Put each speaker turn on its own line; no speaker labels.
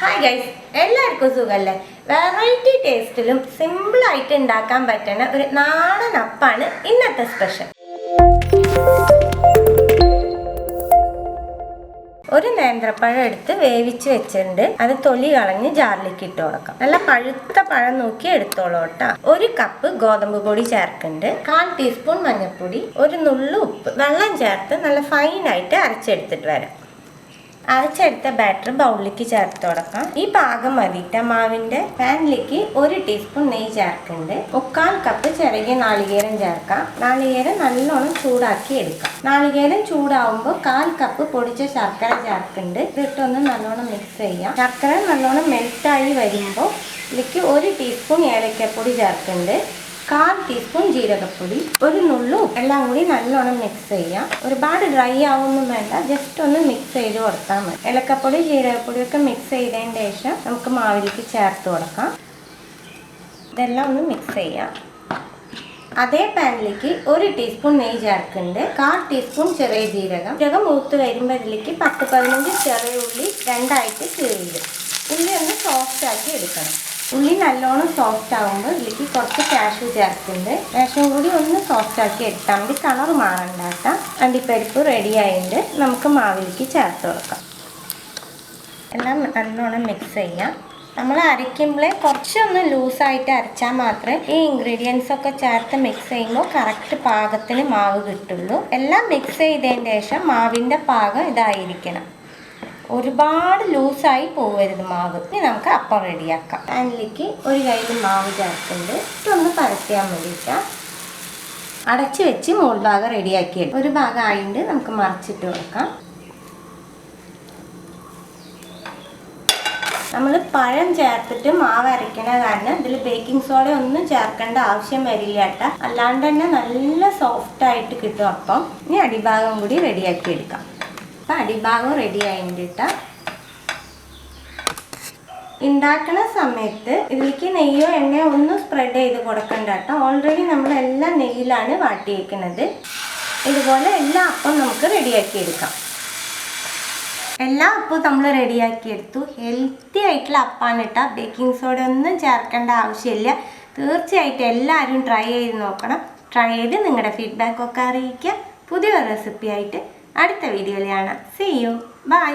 Hi guys, എല്ലാവർക്കും സുഖമല്ലേ? Variety ടേസ്റ്റിലും സിമ്പിളായിട്ട് ഉണ്ടാക്കാൻ പറ്റുന്ന ഒരു നാടൻ അപ്പാണ് ഇന്നത്തെ സ്പെഷ്യൽ. ഒരു നേന്ത്രപ്പഴം എടുത്ത് വേവിച്ച് വെച്ചിട്ടുണ്ട്. അത് തൊലി കളഞ്ഞ് ജാറിലേക്ക് ഇട്ട് കൊടുക്കാം. നല്ല പഴുത്ത പഴം നോക്കി എടുത്തോളൂ കേട്ടോ. 1 കപ്പ് ഗോതമ്പ് പൊടി ചേർക്കുന്നുണ്ട്. 1/4 ടീസ്പൂൺ മഞ്ഞൾപ്പൊടി, ഒരു നുള്ളു ഉപ്പ്, വെള്ളം ചേർത്ത് നല്ല ഫൈനായിട്ട് അരച്ചെടുത്തിട്ട് വരാം. അരച്ചെടുത്ത ബാറ്റർ ബൗളിലേക്ക് ചേർത്ത് കൊടുക്കാം. ഈ പാകം മതിയിട്ട് മാവിന്റെ പാനിലേക്ക് 1 ടീസ്പൂൺ നെയ്യ് ചേർക്കുന്നുണ്ട്. 1/4 കപ്പ് ചെറിയ നാളികേരം ചേർക്കാം. നാളികേരം നല്ലോണം ചൂടാക്കി എടുക്കാം. നാളികേരം ചൂടാവുമ്പോൾ 1/4 കപ്പ് പൊടിച്ച ശർക്കര ചേർക്കുന്നുണ്ട്. ഇതിട്ടൊന്ന് നല്ലോണം മിക്സ് ചെയ്യാം. ശർക്കര നല്ലോണം മെൽറ്റായി വരുമ്പോൾ ഇതിലേക്ക് 1 ടീസ്പൂൺ ഏലക്കപ്പൊടി ചേർക്കുന്നുണ്ട്. 1/4 ടീസ്പൂൺ ജീരകപ്പൊടി, ഒരു നുള്ളു, എല്ലാം കൂടി നല്ലോണം മിക്സ് ചെയ്യാം. ഒരുപാട് ഡ്രൈ ആവുമൊന്നും വേണ്ട, ജസ്റ്റ് ഒന്ന് മിക്സ് ചെയ്ത് കൊടുത്താൽ മതി. ഏലക്കപ്പൊടി ജീരകപ്പൊടി ഒക്കെ മിക്സ് ചെയ്തതിന് ശേഷം നമുക്ക് മാവിലേക്ക് ചേർത്ത് കൊടുക്കാം. ഇതെല്ലാം ഒന്ന് മിക്സ് ചെയ്യാം. അതേ പാനിലേക്ക് 1 ടീസ്പൂൺ നെയ്യ് ചേർക്കുന്നുണ്ട്. 1/4 ടീസ്പൂൺ ചെറിയ ജീരകം മൂത്ത് വരുമ്പോൾ ഇതിലേക്ക് 10-15 ചെറിയ ഉള്ളി രണ്ടായിട്ട് കീറിയത്. ഉള്ളി ഒന്ന് സോഫ്റ്റ് ആക്കി എടുക്കണം. ഉള്ളി നല്ലോണം സോഫ്റ്റ് ആകുമ്പോൾ ഇതിലേക്ക് കുറച്ച് കാഷ്യൂ ചേർക്കുന്നുണ്ട്. കാഷ്യൂം കൂടി ഒന്ന് സോഫ്റ്റ് ആക്കി എടുത്താൽ മതി, കളർ മാറണ്ടാത്ത. അണ്ടിപ്പരിപ്പ് റെഡി ആയിട്ട് നമുക്ക് മാവിലേക്ക് ചേർത്ത് കൊടുക്കാം. എല്ലാം നല്ലോണം മിക്സ് ചെയ്യാം. നമ്മൾ അരയ്ക്കുമ്പോഴേ കുറച്ചൊന്ന് ലൂസായിട്ട് അരച്ചാൽ മാത്രമേ ഈ ഇൻഗ്രീഡിയൻസ് ഒക്കെ ചേർത്ത് മിക്സ് ചെയ്യുമ്പോൾ കറക്റ്റ് പാകത്തിന് മാവ് കിട്ടുള്ളൂ. എല്ലാം മിക്സ് ചെയ്തതിന് ശേഷം മാവിൻ്റെ പാകം ഇതായിരിക്കണം. ഒരുപാട് ലൂസായി പോകരുത് മാവ്. ഇനി നമുക്ക് അപ്പം റെഡിയാക്കാം. പാനിലേക്ക് 1 കയ്യിൽ മാവ് ചേർക്കുന്നുണ്ട്. ഇതൊന്ന് പരത്തിയാൽ വേണ്ടിയിട്ട് അടച്ച് വെച്ച് മുകൾ ഭാഗം റെഡിയാക്കി എടുക്കും. ഒരു ഭാഗം ആയിട്ട് നമുക്ക് മറിച്ചിട്ട് കൊടുക്കാം. നമ്മൾ പഴം ചേർത്തിട്ട് മാവ് അരയ്ക്കണ കാരണം ഇതിൽ ബേക്കിംഗ് സോഡ ഒന്നും ചേർക്കേണ്ട ആവശ്യം വരില്ല കേട്ടോ. അല്ലാണ്ട് തന്നെ നല്ല സോഫ്റ്റ് ആയിട്ട് കിട്ടും അപ്പം. ഇനി അടിഭാഗം കൂടി റെഡിയാക്കി എടുക്കാം. അപ്പം അടിഭാഗം റെഡി ആയിട്ട് ഉണ്ടാക്കുന്ന സമയത്ത് ഇതിലേക്ക് നെയ്യോ എണ്ണയോ ഒന്നും സ്പ്രെഡ് ചെയ്ത് കൊടുക്കണ്ട കേട്ടോ. ഓൾറെഡി നമ്മളെല്ലാം നെയ്യിലാണ് വാട്ടിയേക്കുന്നത്. ഇതുപോലെ എല്ലാ അപ്പം നമുക്ക് റെഡിയാക്കി എടുക്കാം. എല്ലാ അപ്പവും നമ്മൾ റെഡിയാക്കി എടുത്തു. ഹെൽത്തി ആയിട്ടുള്ള അപ്പാണ് കേട്ടോ. ബേക്കിംഗ് സോഡ ഒന്നും ചേർക്കേണ്ട ആവശ്യമില്ല. തീർച്ചയായിട്ടും എല്ലാവരും ട്രൈ ചെയ്ത് നോക്കണം. ട്രൈ ചെയ്ത് നിങ്ങളുടെ ഫീഡ്ബാക്കൊക്കെ അറിയിക്കുക. പുതിയൊരു റെസിപ്പി ആയിട്ട് അടുത്ത വീഡിയോയിൽ കാണാം. See you. Bye.